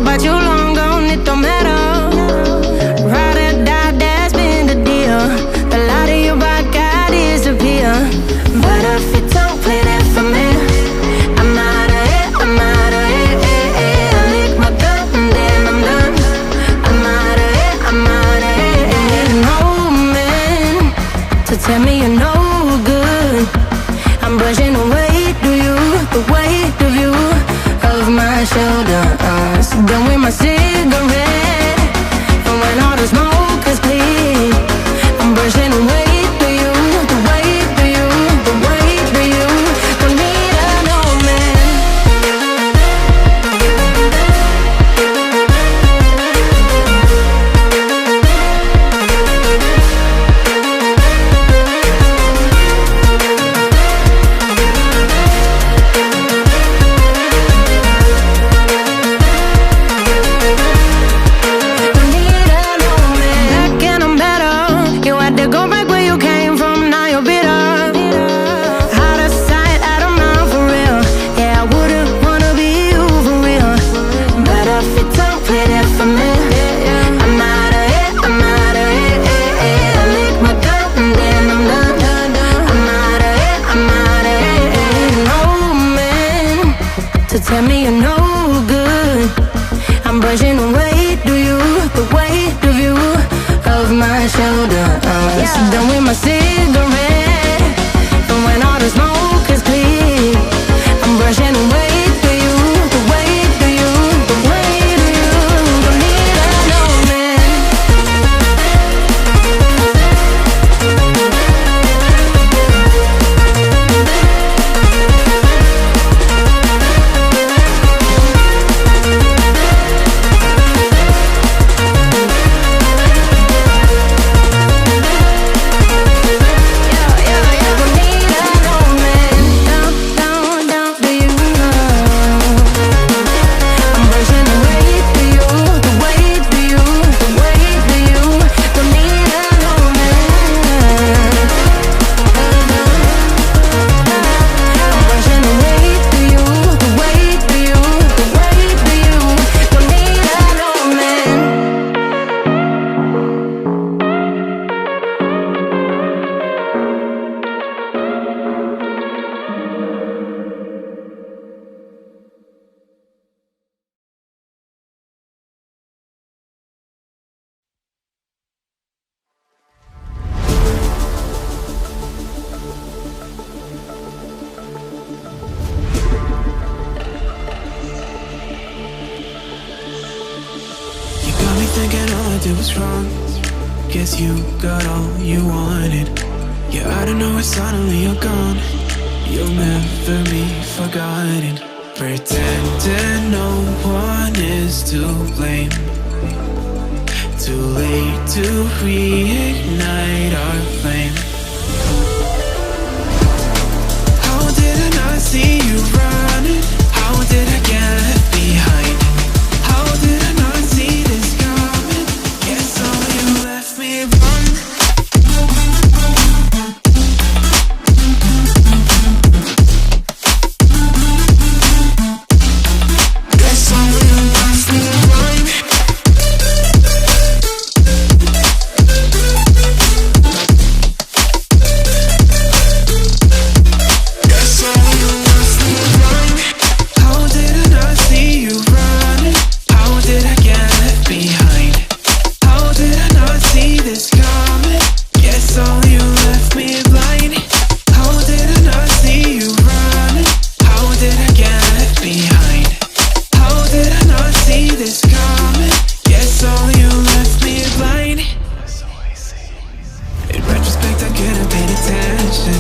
but you long gone, it don't matter. Ride or die, that's been the deal. The light of your body got disappear. But if you don't play that for me, I'm out of it, I'm out of it. I lick my gun and then I'm done. I'm out of it, I'm out of it. No man to tell me you're no good. I'm brushing away the weight of you of my shoulders. Done with my cigarette, and when all the smoke is clear, I'm brushing away the weight of you, the weight of you. Don't need a no man. Tell me you're no good. I'm brushing away the weight of you of my shoulders. Done with my cigarette, and when all the smoke is clear, I'm brushing away the weight of you, the weight of you. Don't need a no man. Thinking all I did was wrong. Guess you got all you wanted. Yeah, out of nowhere suddenly you're gone. You'll never be forgotten. Pretending no one is to blame. Too late to reignite our flame. How did I not see you running? How did I get left behind? How did I not see this coming? Guess all you left me run. Guess all you left me run. Guess all you left me run. How did I not see you running? How did I get left behind? How did I not see this coming? Guess all you left me blind. How did I not see you running? How did I get left behind? How did I not see this coming? Guess all you left me blind. In retrospect, I could have paid attention.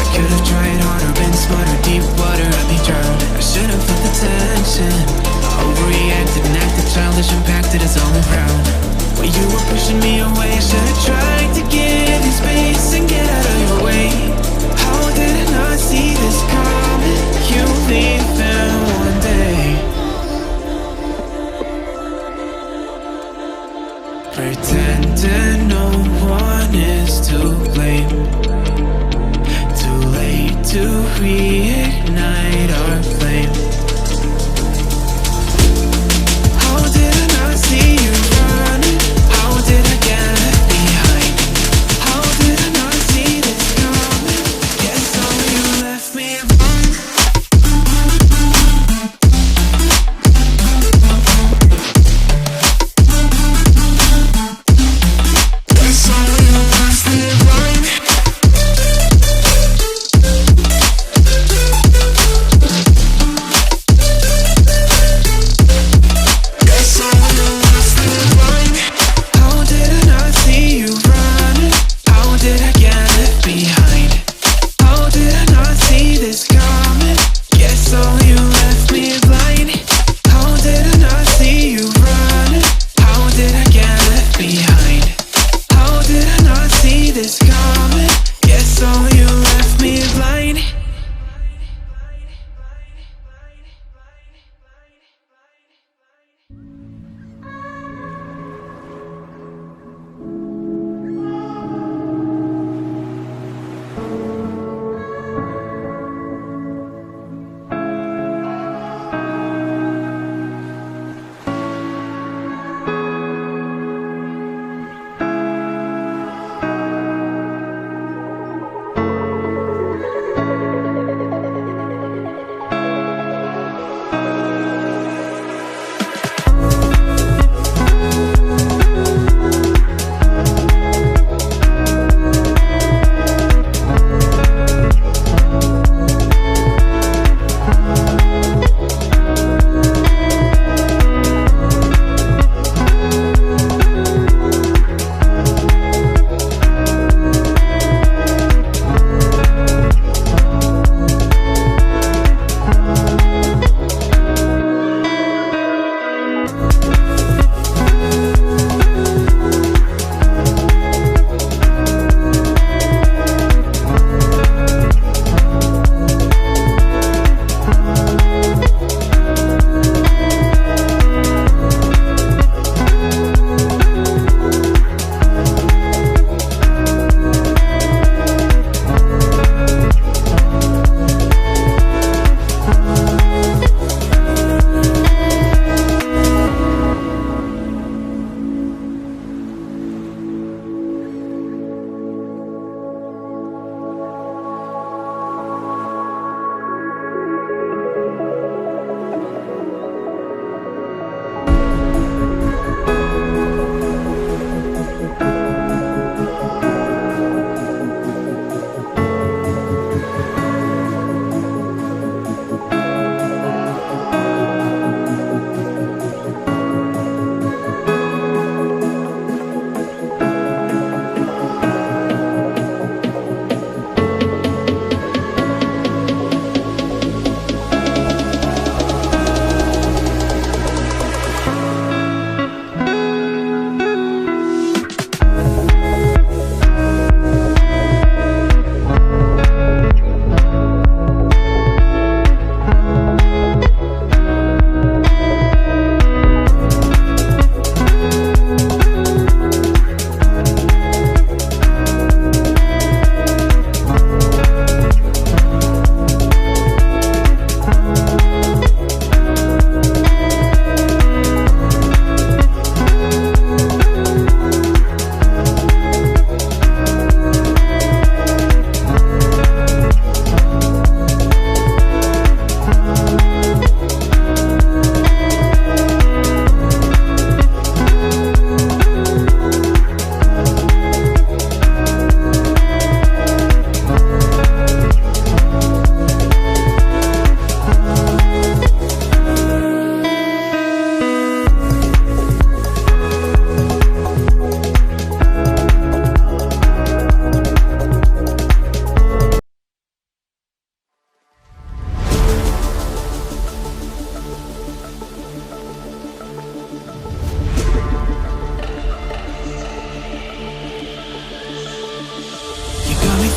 I could have tried harder, been smarter. Deep water, I'd be drowned. I should have felt the tension. I overreacted and acted childish, impacted us all around. When you were pushing me away, I should have tried to give you space and get out of your way. How did I not see this coming? You leaving one day. Pretending no one is to blame. Too late to reignite our flame. How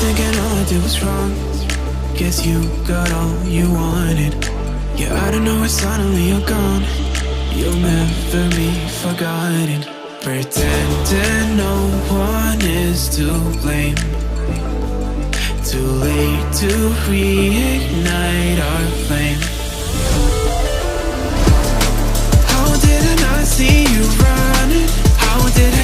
thinking all I did was wrong. Guess you got all you wanted. Yeah, I don't know why suddenly you're gone. You'll never be forgotten. Pretending no one is to blame. Too late to reignite our flame. How did I not see you running? How did